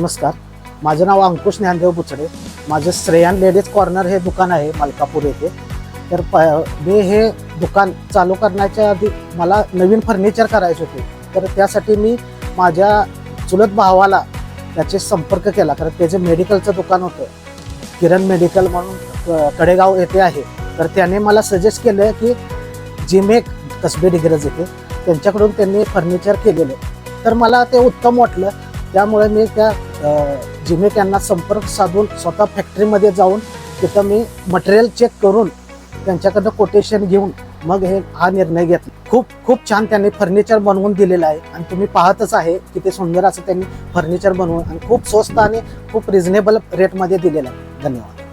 नमस्कार, माझं नाव अंकुश ज्ञानदेव बुचडे. माझं श्रेयान लेडीज कॉर्नर हे दुकान आहे मलकापूर येथे. तर मी हे दुकान चालू करण्याच्या आधी मला नवीन फर्निचर करायचे होते. तर त्यासाठी मी माझ्या चुलत भावाला त्याचे संपर्क केला, कारण त्याचे मेडिकलचं दुकान होतं, किरण मेडिकल म्हणून कडेगाव येथे आहे. तर त्याने मला सजेस्ट केलं की जिमेक कसबे डिग्रज येथे त्यांच्याकडून त्यांनी फर्निचर केलेलं. तर मला ते उत्तम वाटलं. त्यामुळे मी त्या जिमेक यांना संपर्क साधून स्वतः फॅक्टरीमध्ये जाऊन तिथं मी मटेरियल चेक करून त्यांच्याकडनं कोटेशन घेऊन मग हा निर्णय घेतला. खूप छान त्यांनी फर्निचर बनवून दिलेलं आहे आणि तुम्ही पाहतच आहे किती सुंदर असं त्यांनी फर्निचर बनवून आणि खूप स्वस्त आणि खूप रिझनेबल रेटमध्ये दिलेलं आहे. धन्यवाद.